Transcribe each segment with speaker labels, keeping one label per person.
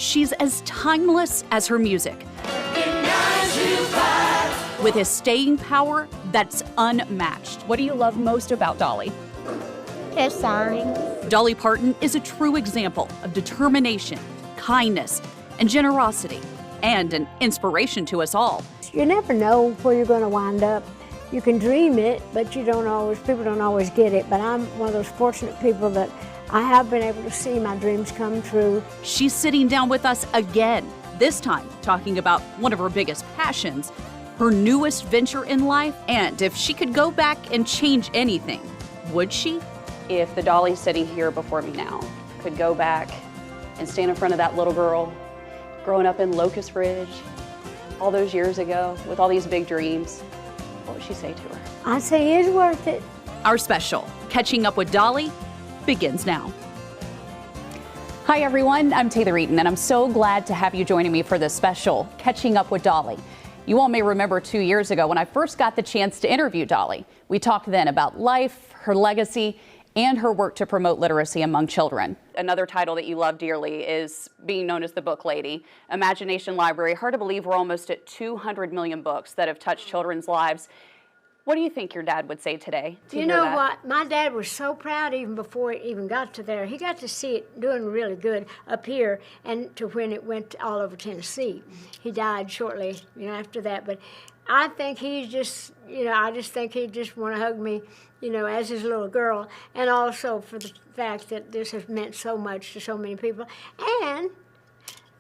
Speaker 1: She's as timeless as her music, with a staying power that's unmatched. What do you love most about Dolly?
Speaker 2: Her song.
Speaker 1: Dolly Parton is a true example of determination, kindness, and generosity, and an inspiration to us all.
Speaker 2: You never know where you're going to wind up. You can dream it, but people don't always get it. But I'm one of those fortunate people that I have been able to see my dreams come true.
Speaker 1: She's sitting down with us again, this time talking about one of her biggest passions, her newest venture in life, and if she could go back and change anything, would she? If the Dolly sitting here before me now could go back and stand in front of that little girl growing up in Locust Ridge all those years ago with all these big dreams, what would she say to her?
Speaker 2: I'd say it's worth it.
Speaker 1: Our special, Catching Up with Dolly, begins now. Hi everyone, I'm Taylor Eaton, and I'm so glad to have you joining me for this special, Catching Up with Dolly. You all may remember 2 years ago when I first got the chance to interview Dolly. We talked then about life, her legacy, and her work to promote literacy among children. Another title that you love dearly is being known as the Book Lady. Imagination Library, hard to believe we're almost at 200 million books that have touched children's lives. What do you think your dad would say today to
Speaker 2: You know what? My dad was so proud even before it even got to there. He got to see it doing really good up here and to when it went all over Tennessee. He died shortly, after that. But I think he just, I just think he just want to hug me, as his little girl. And also for the fact that this has meant so much to so many people. And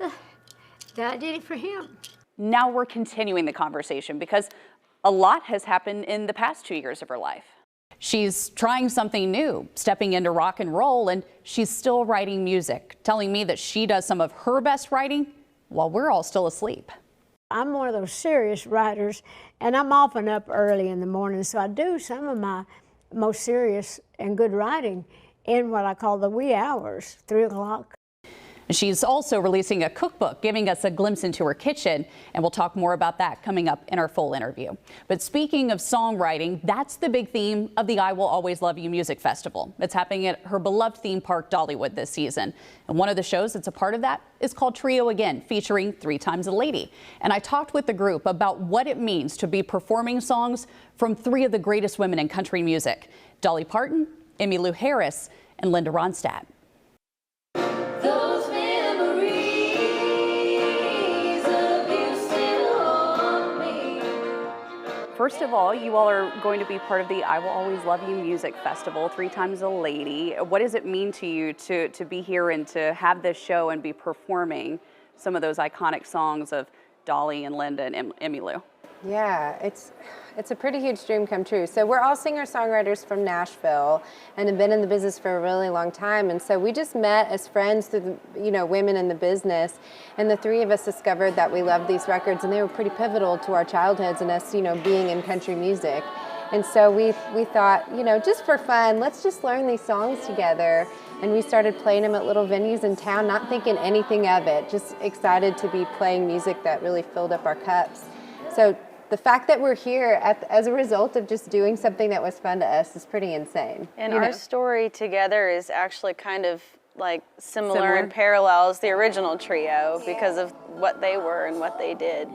Speaker 2: I did it for him.
Speaker 1: Now we're continuing the conversation because a lot has happened in the past 2 years of her life. She's trying something new, stepping into rock and roll, and she's still writing music, telling me that she does some of her best writing while we're all still asleep.
Speaker 2: I'm one of those serious writers, and I'm often up early in the morning, so I do some of my most serious and good writing in what I call the wee hours, 3 o'clock.
Speaker 1: She's also releasing a cookbook, giving us a glimpse into her kitchen, and we'll talk more about that coming up in our full interview. But speaking of songwriting, that's the big theme of the I Will Always Love You Music Festival. It's happening at her beloved theme park, Dollywood, this season. And one of the shows that's a part of that is called Trio Again, featuring 3 Times a Lady. And I talked with the group about what it means to be performing songs from 3 of the greatest women in country music: Dolly Parton, Emmylou Harris, and Linda Ronstadt. First of all, you all are going to be part of the I Will Always Love You Music Festival, 3 Times a Lady. What does it mean to you to be here and to have this show and be performing some of those iconic songs of Dolly and Linda and Emmylou?
Speaker 3: Yeah, it's a pretty huge dream come true. So we're all singer-songwriters from Nashville and have been in the business for a really long time. And so we just met as friends through the, women in the business. And the 3 of us discovered that we loved these records, and they were pretty pivotal to our childhoods and us, being in country music. And so we thought, just for fun, let's just learn these songs together. And we started playing them at little venues in town, not thinking anything of it, just excited to be playing music that really filled up our cups. So the fact that we're here as a result of just doing something that was fun to us is pretty insane.
Speaker 4: And our story together is actually kind of like similar and parallels the original trio because of what they were and what they did,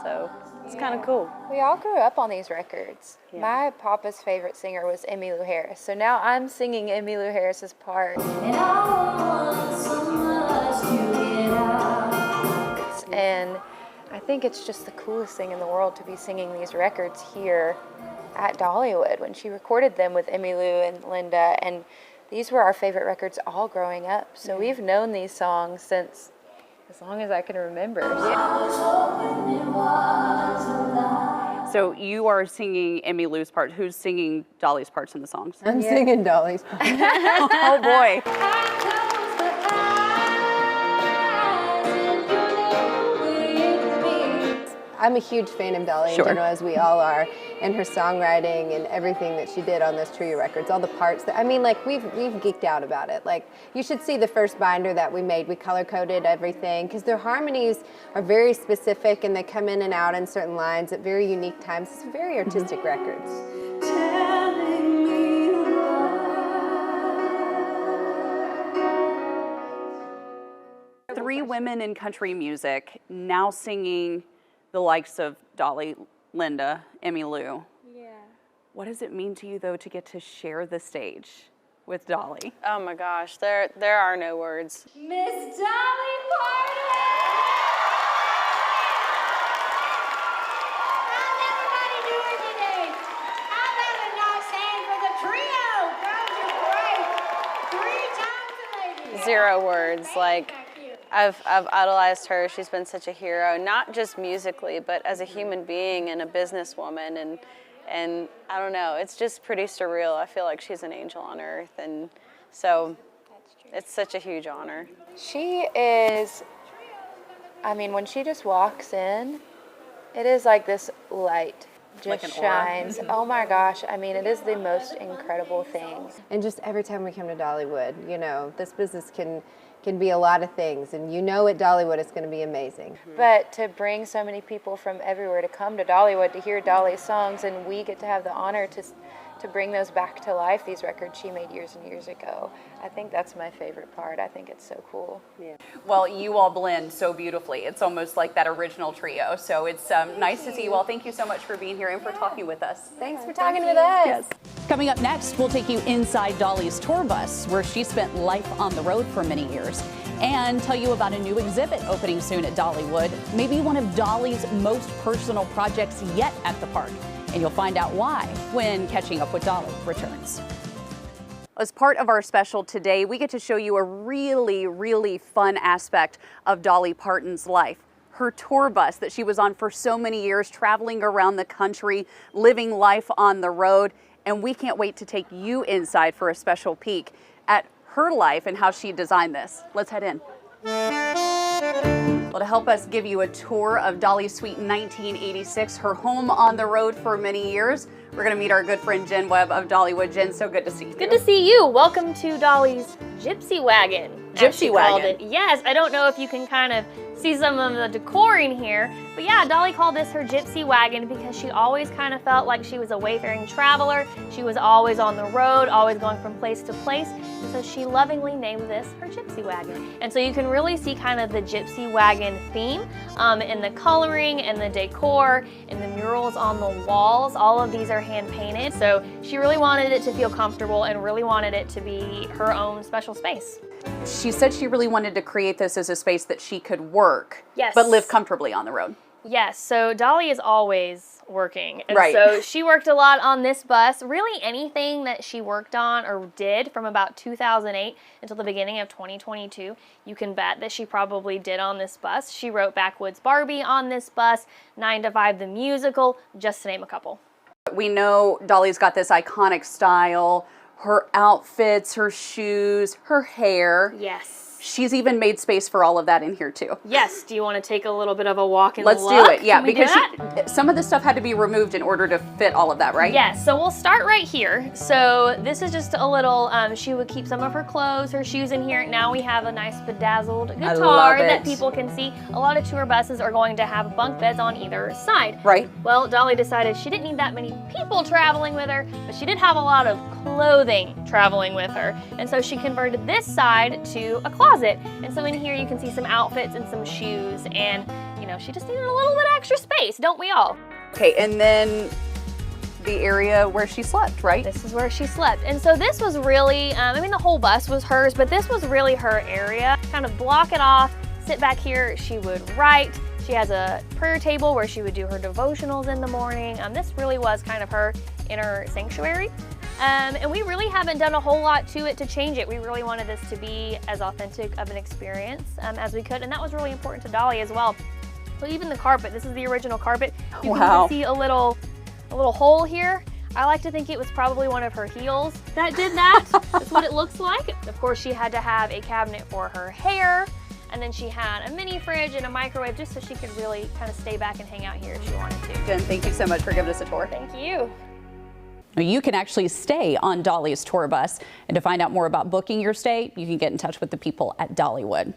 Speaker 4: so it's kind of cool.
Speaker 5: We all grew up on these records. Yeah. My papa's favorite singer was Emmylou Harris, so now I'm singing Emmylou Harris's part. And I want so much to get out. And I think it's just the coolest thing in the world to be singing these records here at Dollywood when she recorded them with Emmylou and Linda, and these were our favorite records all growing up. So we've known these songs since as long as I can remember.
Speaker 1: So you are singing Emmylou's part. Who's singing Dolly's parts in the songs?
Speaker 3: I'm singing Dolly's part.
Speaker 1: Oh boy.
Speaker 3: I'm a huge fan of Dolly, in general, as we all are, and her songwriting and everything that she did on those trio records, all the parts that, we've geeked out about it. Like, you should see the first binder that we made. We color-coded everything, because their harmonies are very specific, and they come in and out in certain lines at very unique times. It's very artistic records.
Speaker 1: 3 3 women in country music, now singing the likes of Dolly, Linda, Emmylou.
Speaker 5: Yeah.
Speaker 1: What does it mean to you, though, to get to share the stage with Dolly?
Speaker 4: Oh my gosh, there are no words.
Speaker 5: Miss Dolly Parton!
Speaker 2: How's everybody doing today? How about a nice hand for the trio? Girls are great. 3 times the ladies.
Speaker 4: 0 words. Like,
Speaker 2: Thank you.
Speaker 4: I've idolized her. She's been such a hero, not just musically, but as a human being and a businesswoman. And I don't know, it's just pretty surreal. I feel like she's an angel on earth. And so it's such a huge honor.
Speaker 5: She is, I mean, when she just walks in, it is like this light just
Speaker 1: Like an aura.
Speaker 5: shines. Oh my gosh, I mean, it is the most incredible thing.
Speaker 3: And just every time we come to Dollywood, you know, this business can be a lot of things, and you know at Dollywood it's going to be amazing.
Speaker 5: But to bring so many people from everywhere to come to Dollywood to hear Dolly's songs, and we get to have the honor to bring those back to life, these records she made years and years ago. I think that's my favorite part. I think it's so cool.
Speaker 3: Yeah.
Speaker 1: Well, you all blend so beautifully. It's almost like that original trio. So it's nice to see you all. Thank you so much for being here and for talking with us.
Speaker 3: Thanks for talking with us.
Speaker 1: Coming up next, we'll take you inside Dolly's tour bus, where she spent life on the road for many years, and tell you about a new exhibit opening soon at Dollywood, maybe one of Dolly's most personal projects yet at the park. And you'll find out why when Catching Up with Dolly returns. As part of our special today, we get to show you a really, really fun aspect of Dolly Parton's life. Her tour bus that she was on for so many years, traveling around the country, living life on the road. And we can't wait to take you inside for a special peek at her life and how she designed this. Let's head in. Well, to help us give you a tour of Dolly's Suite 1986, her home on the road for many years, we're going to meet our good friend Jen Webb of Dollywood. Jen, so good to see you.
Speaker 6: Good to see you. Welcome to Dolly's Gypsy Wagon. as she
Speaker 1: Gypsy
Speaker 6: called
Speaker 1: wagon.
Speaker 6: it. Yes, I don't know if you can kind of see some of the decor in here, but yeah, Dolly called this her Gypsy Wagon because she always kind of felt like she was a wayfaring traveler. She was always on the road, always going from place to place, and so she lovingly named this her Gypsy Wagon. And so you can really see kind of the Gypsy Wagon theme in the coloring and the decor and the murals on the walls. All of these are hand painted, so she really wanted it to feel comfortable and really wanted it to be her own special space.
Speaker 1: She said she really wanted to create this as a space that she could work,
Speaker 6: Yes.
Speaker 1: but live comfortably on the road.
Speaker 6: Yes, so Dolly is always working. And
Speaker 1: Right.
Speaker 6: so she worked a lot on this bus. Really anything that she worked on or did from about 2008 until the beginning of 2022, you can bet that she probably did on this bus. She wrote Backwoods Barbie on this bus, 9 to 5 the musical, just to name a couple.
Speaker 1: We know Dolly's got this iconic style, her outfits, her shoes, her hair.
Speaker 6: Yes.
Speaker 1: She's even made space for all of that in here too.
Speaker 6: Yes, do you want to take a little bit of a walk and
Speaker 1: Let's
Speaker 6: look?
Speaker 1: do it, yeah,
Speaker 6: Can we do
Speaker 1: because
Speaker 6: that?
Speaker 1: some of the stuff had to be removed in order to fit all of that, right?
Speaker 6: Yes, so we'll start right here. So this is just a little, she would keep some of her clothes, her shoes in here. Now we have a nice bedazzled
Speaker 1: love
Speaker 6: guitar that
Speaker 1: it.
Speaker 6: people can see. A lot of tour buses are going to have bunk beds on either side.
Speaker 1: Right.
Speaker 6: Well, Dolly decided she didn't need that many people traveling with her, but she did have a lot of clothing traveling with her. And so she converted this side to a closet. And so in here you can see some outfits and some shoes, and you know, she just needed a little bit extra space, don't we all?
Speaker 1: Okay, and then the area where she slept, right?
Speaker 6: This is where she slept. And so this was really, I mean, the whole bus was hers, but this was really her area. Kind of block it off, sit back here, she would write. She has a prayer table where she would do her devotionals in the morning. This really was kind of her inner sanctuary. And we really haven't done a whole lot to it to change it. We really wanted this to be as authentic of an experience as we could, and that was really important to Dolly as well. So even the carpet, this is the original carpet. You
Speaker 1: Wow.
Speaker 6: can see a little hole here. I like to think it was probably one of her heels that did that. That's what it looks like. Of course, she had to have a cabinet for her hair, and then she had a mini fridge and a microwave just so she could really kind of stay back and hang out here if she wanted to.
Speaker 1: Jen, thank you so much for giving us a tour.
Speaker 6: Thank you.
Speaker 1: You can actually stay on Dolly's tour bus. And to find out more about booking your stay, you can get in touch with the people at Dollywood.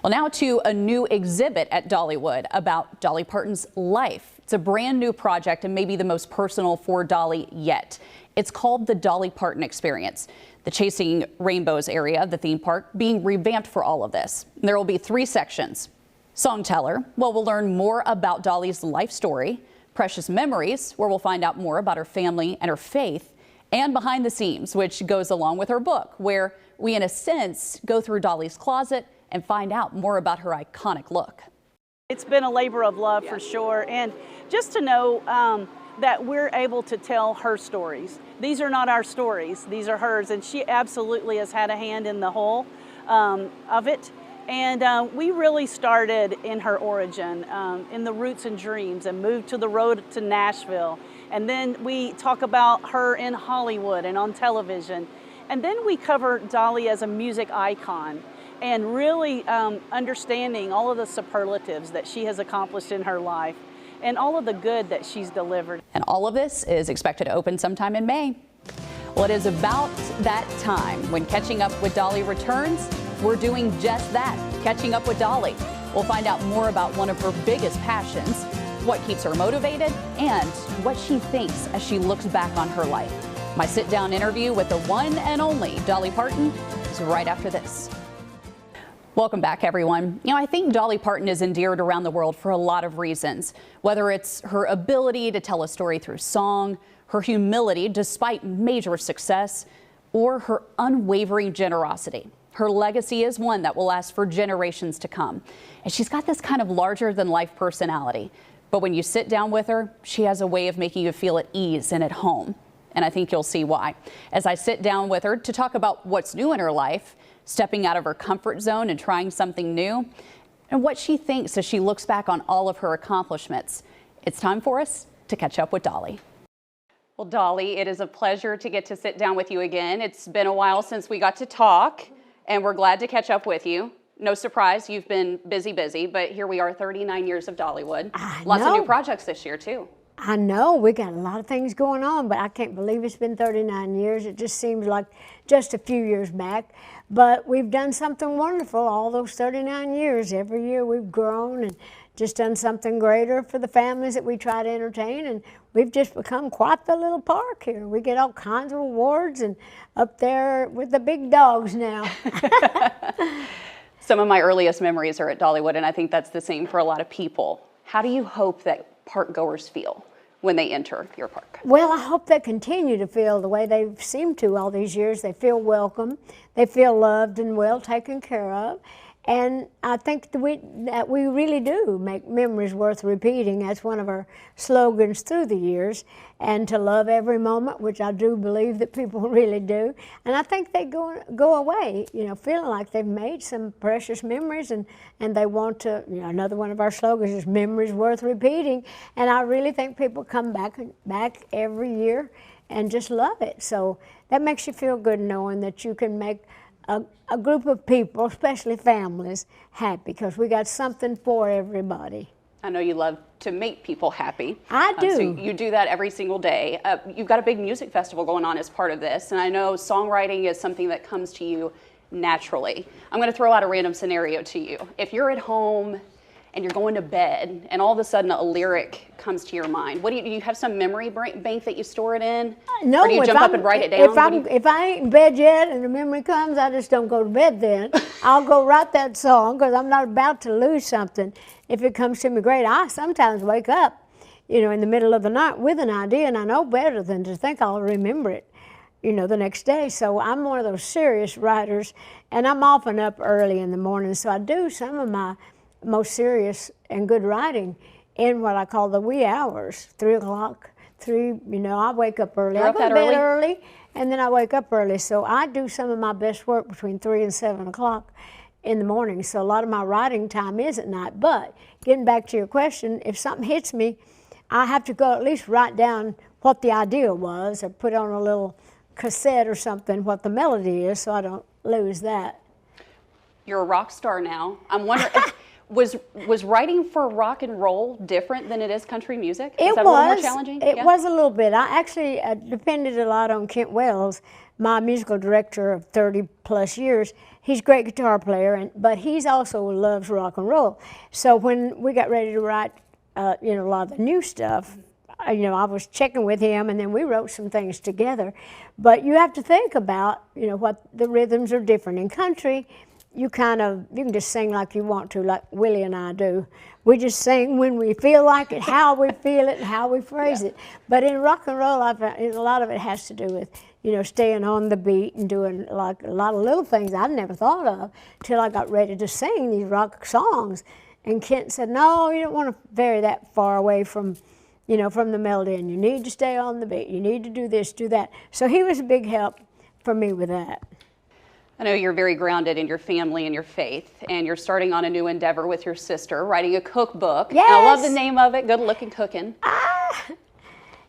Speaker 1: Well, now to a new exhibit at Dollywood about Dolly Parton's life. It's a brand new project and maybe the most personal for Dolly yet. It's called the Dolly Parton Experience. The Chasing Rainbows area of the theme park being revamped for all of this. There will be 3 sections. Songteller, well, we'll learn more about Dolly's life story. Precious Memories, where we'll find out more about her family and her faith. And Behind the Scenes, which goes along with her book, where we, in a sense, go through Dolly's closet and find out more about her iconic look.
Speaker 7: It's been a labor of love for sure, and just to know that we're able to tell her stories. These are not our stories, these are hers, and she absolutely has had a hand in the whole of it. And we really started in her origin, in the roots and dreams, and moved to the road to Nashville. And then we talk about her in Hollywood and on television. And then we cover Dolly as a music icon and really understanding all of the superlatives that she has accomplished in her life and all of the good that she's delivered.
Speaker 1: And all of this is expected to open sometime in May. Well, it is about that time when Catching Up with Dolly returns. We're doing just that, Catching Up with Dolly. We'll find out more about one of her biggest passions, what keeps her motivated, and what she thinks as she looks back on her life. My sit-down interview with the one and only Dolly Parton is right after this. Welcome back, everyone. You know, I think Dolly Parton is endeared around the world for a lot of reasons, whether it's her ability to tell a story through song, her humility despite major success, or her unwavering generosity. Her legacy is one that will last for generations to come. And she's got this kind of larger-than-life personality. But when you sit down with her, she has a way of making you feel at ease and at home. And I think you'll see why. As I sit down with her to talk about what's new in her life, stepping out of her comfort zone and trying something new, and what she thinks as she looks back on all of her accomplishments. It's time for us to catch up with Dolly. Well, Dolly, it is a pleasure to get to sit down with you again. It's been a while since we got to talk, and we're glad to catch up with you. No surprise, you've been busy, but here we are, 39 years of Dollywood. Lots of new projects this year, too.
Speaker 2: I know, we got a lot of things going on, but I can't believe it's been 39 years. It just seems like just a few years back. But we've done something wonderful all those 39 years. Every year we've grown and just done something greater for the families that we try to entertain, and we've just become quite the little park here. We get all kinds of awards and up there with the big dogs now.
Speaker 1: Some of my earliest memories are at Dollywood, and I think that's the same for a lot of people. How do you hope that park goers feel when they enter your park?
Speaker 2: Well, I hope they continue to feel the way they've seemed to all these years. They feel welcome, they feel loved and well taken care of. And I think that we really do make memories worth repeating. That's one of our slogans through the years. And to love every moment, which I do believe that people really do. And I think they go away, you know, feeling like they've made some precious memories, and they want to, you know, another one of our slogans is memories worth repeating. And I really think people come back every year and just love it. So that makes you feel good knowing that you can make a group of people, especially families, happy, because we got something for everybody.
Speaker 1: I know you love to make people happy.
Speaker 2: I do.
Speaker 1: So you do that every single day. You've got a big music festival going on as part of this, and I know songwriting is something that comes to you naturally. I'm going to throw out a random scenario to you. If you're at home and you're going to bed, and all of a sudden a lyric comes to your mind, what do you have some memory bank that you store it in?
Speaker 2: No,
Speaker 1: or do you jump up and write it down?
Speaker 2: If I ain't in bed yet and the memory comes, I just don't go to bed then. I'll go write that song because I'm not about to lose something. If it comes to me great, I sometimes wake up, you know, in the middle of the night with an idea, and I know better than to think I'll remember it, you know, the next day. So I'm one of those serious writers, and I'm often up early in the morning, so I do some of my most serious and good writing in what I call the wee hours, 3 o'clock, you know, I wake up early.
Speaker 1: You're
Speaker 2: I
Speaker 1: up
Speaker 2: go
Speaker 1: that
Speaker 2: to bed
Speaker 1: early?
Speaker 2: early, and then I wake up early. So I do some of my best work between 3 and 7 o'clock in the morning. So a lot of my writing time is at night. But getting back to your question, if something hits me, I have to go at least write down what the idea was, or put on a little cassette or something what the melody is, so I don't lose that.
Speaker 1: You're a rock star now. I'm wondering, was writing for rock and roll different than it is country music? Is that a little more challenging?
Speaker 2: It was a little bit. I actually depended a lot on Kent Wells, my musical director of 30 plus years. He's a great guitar player, but he's also loves rock and roll. So when we got ready to write, you know, a lot of the new stuff, I was checking with him, and then we wrote some things together. But you have to think about, what the rhythms are different. In country, you can just sing like you want to, like Willie and I do. We just sing when we feel like it, how we feel it, and how we phrase it. But in rock and roll, a lot of it has to do with, staying on the beat and doing like a lot of little things I'd never thought of till I got ready to sing these rock songs. And Kent said, no, you don't want to vary that far away from the melody, and you need to stay on the beat. You need to do this, do that. So he was a big help for me with that.
Speaker 1: I know you're very grounded in your family and your faith, and you're starting on a new endeavor with your sister, writing a cookbook.
Speaker 2: Yes.
Speaker 1: And I love the name of it, Good Looking Cooking.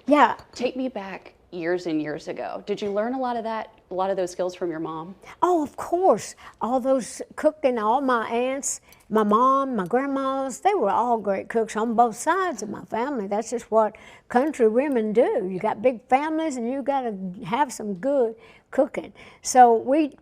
Speaker 2: Yeah.
Speaker 1: Take me back years and years ago. Did you learn a lot of those skills from your mom?
Speaker 2: Oh, of course. All those cooking, all my aunts, my mom, my grandmas, they were all great cooks on both sides of my family. That's just what country women do. You got big families and you got to have some good cooking. So we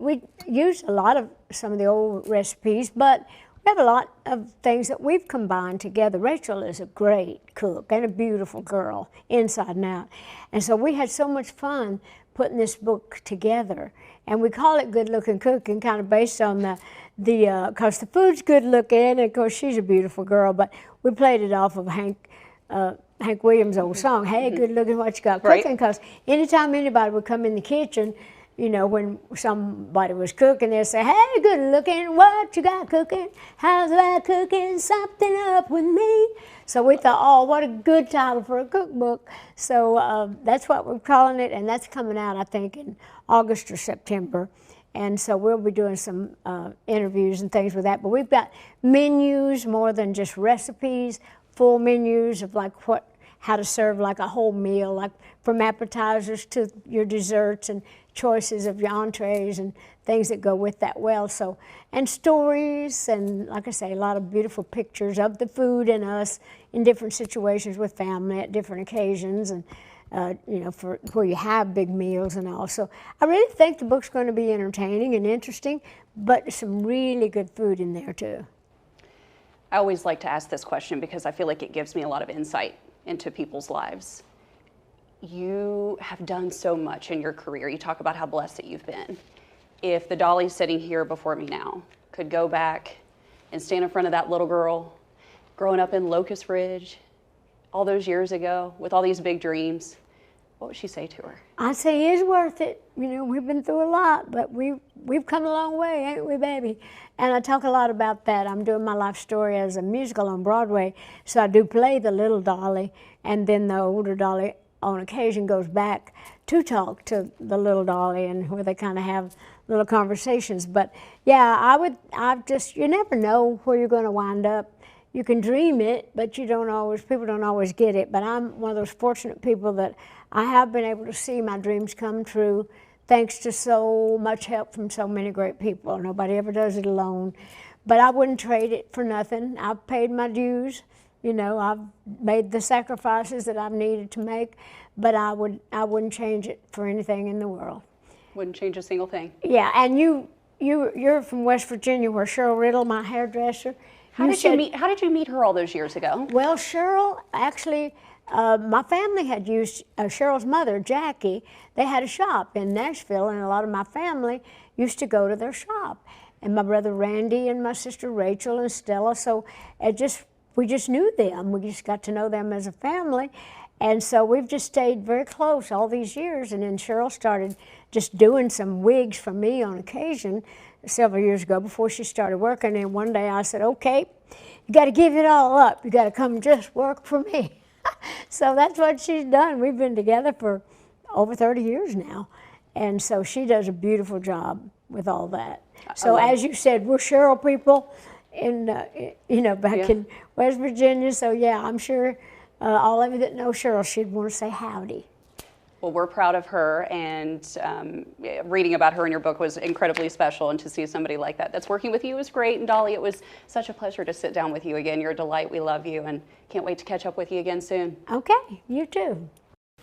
Speaker 2: used a lot of some of the old recipes, but we have a lot of things that we've combined together. Rachel is a great cook and a beautiful girl, inside and out. And so we had so much fun putting this book together. And we call it Good Looking Cooking, kind of based on because the food's good looking, and of course she's a beautiful girl, but we played it off of Hank Williams' old song, Hey, good looking, what you got cooking? Because anytime anybody would come in the kitchen, when somebody was cooking, they'd say, hey, good looking, what you got cooking? How's about cooking something up with me? So we thought, oh, what a good title for a cookbook. So that's what we're calling it, and that's coming out, I think, in August or September. And so we'll be doing some interviews and things with that. But we've got menus more than just recipes, full menus of like how to serve like a whole meal, like from appetizers to your desserts and choices of your entrees and things that go with that well. So, and stories, and like I say, a lot of beautiful pictures of the food and us in different situations with family at different occasions, and for where you have big meals and all. So I really think the book's going to be entertaining and interesting, but some really good food in there too.
Speaker 1: I always like to ask this question because I feel like it gives me a lot of insight into people's lives. You have done so much in your career. You talk about how blessed that you've been. If the Dolly sitting here before me now could go back and stand in front of that little girl growing up in Locust Ridge all those years ago with all these big dreams, what would she say to her?
Speaker 2: I'd say it's worth it. We've been through a lot, but we've come a long way, ain't we, baby? And I talk a lot about that. I'm doing my life story as a musical on Broadway, so I do play the little Dolly, and then the older Dolly on occasion goes back to talk to the little Dolly, and where they kind of have little conversations. But yeah, you never know where you're going to wind up. You can dream it, but people don't always get it. But I'm one of those fortunate people that I have been able to see my dreams come true thanks to so much help from so many great people. Nobody ever does it alone. But I wouldn't trade it for nothing. I've paid my dues. I've made the sacrifices that I've needed to make, but I wouldn't change it for anything in the world.
Speaker 1: Wouldn't change a single thing.
Speaker 2: Yeah, and you're from West Virginia, where Cheryl Riddle, my hairdresser.
Speaker 1: How did you meet her all those years ago?
Speaker 2: Well, Cheryl, actually, my family had used Cheryl's mother, Jackie. They had a shop in Nashville, and a lot of my family used to go to their shop. And my brother Randy and my sister Rachel and Stella. So we just knew them. We just got to know them as a family. And so we've just stayed very close all these years. And then Cheryl started just doing some wigs for me on occasion several years ago before she started working. And one day I said, okay, you got to give it all up. You got to come just work for me. So that's what she's done. We've been together for over 30 years now. And so she does a beautiful job with all that. So as you said, we're Cheryl people in, back in West Virginia. So yeah, I'm sure all of you that know Cheryl, she'd want to say howdy.
Speaker 1: Well, we're proud of her, and reading about her in your book was incredibly special, and to see somebody like that's working with you was great. And Dolly, it was such a pleasure to sit down with you again. You're a delight. We love you, and can't wait to catch up with you again soon.
Speaker 2: Okay, you too.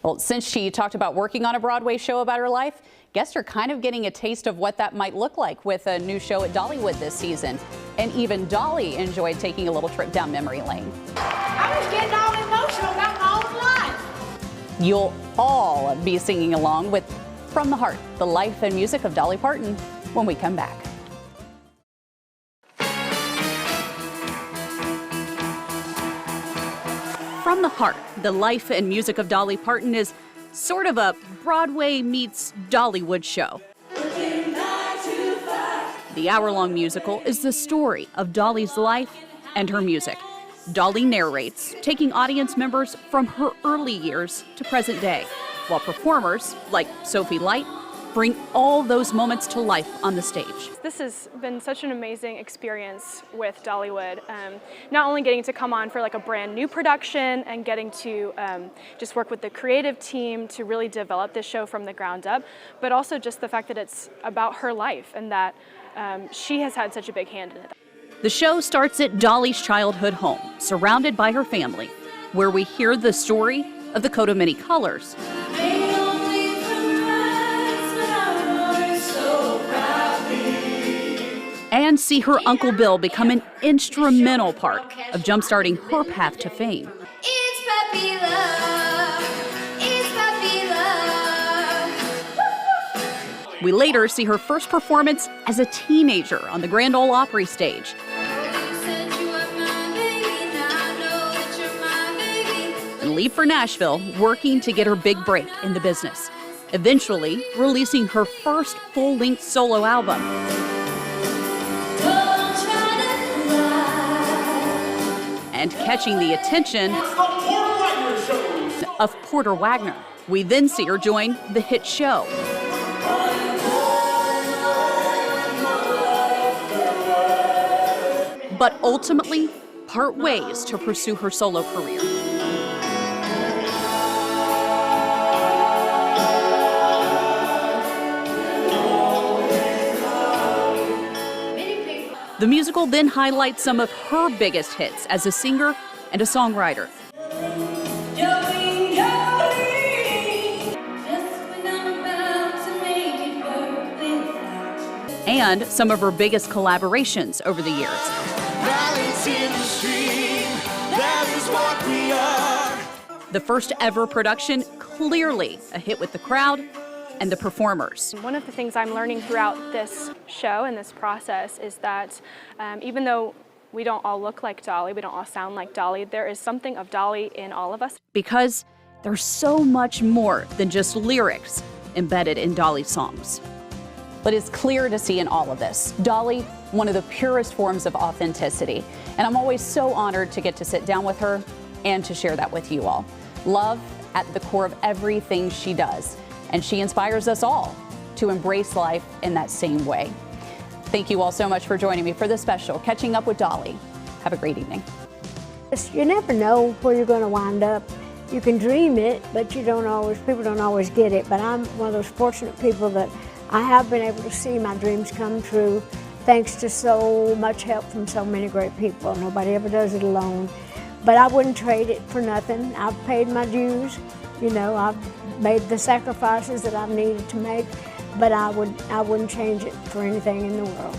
Speaker 1: Well, since she talked about working on a Broadway show about her life, guests are kind of getting a taste of what that might look like with a new show at Dollywood this season. And even Dolly enjoyed taking a little trip down memory lane.
Speaker 8: I was getting all emotional about my own life.
Speaker 1: You'll all be singing along with From the Heart, the life and music of Dolly Parton, when we come back. From the Heart, the life and music of Dolly Parton is sort of a Broadway meets Dollywood show. The hour-long musical is the story of Dolly's life and her music. Dolly narrates, taking audience members from her early years to present day, while performers, like Sophie Light, bring all those moments to life on the stage.
Speaker 8: This has been such an amazing experience with Dollywood. Not only getting to come on for like a brand new production and getting to just work with the creative team to really develop this show from the ground up, but also just the fact that it's about her life and that she has had such a big hand in it.
Speaker 1: The show starts at Dolly's childhood home, surrounded by her family, where we hear the story of the coat of many colors. And see her Uncle Bill become an instrumental part of jumpstarting her path to fame.
Speaker 9: It's puppy love. It's puppy love.
Speaker 1: We later see her first performance as a teenager on the Grand Ole Opry stage. And leave for Nashville, working to get her big break in the business, eventually releasing her first full-length solo album. And catching the attention of Porter Wagner. We then see her join the hit show. But ultimately, part ways to pursue her solo career. The musical then highlights some of her biggest hits as a singer and a songwriter. And some of her biggest collaborations over the years. The first ever production, clearly a hit with the crowd and the performers.
Speaker 8: One of the things I'm learning throughout this show and this process is that even though we don't all look like Dolly, we don't all sound like Dolly, there is something of Dolly in all of us.
Speaker 1: Because there's so much more than just lyrics embedded in Dolly's songs. But it's clear to see in all of this, Dolly, one of the purest forms of authenticity. And I'm always so honored to get to sit down with her and to share that with you all. Love at the core of everything she does. And she inspires us all to embrace life in that same way. Thank you all so much for joining me for this special Catching Up with Dolly. Have a great evening.
Speaker 2: You never know where you're going to wind up. You can dream it, but people don't always get it. But I'm one of those fortunate people that I have been able to see my dreams come true thanks to so much help from so many great people. Nobody ever does it alone. But I wouldn't trade it for nothing. I've paid my dues. You know, I've made the sacrifices that I've needed to make, but I wouldn't change it for anything in the world.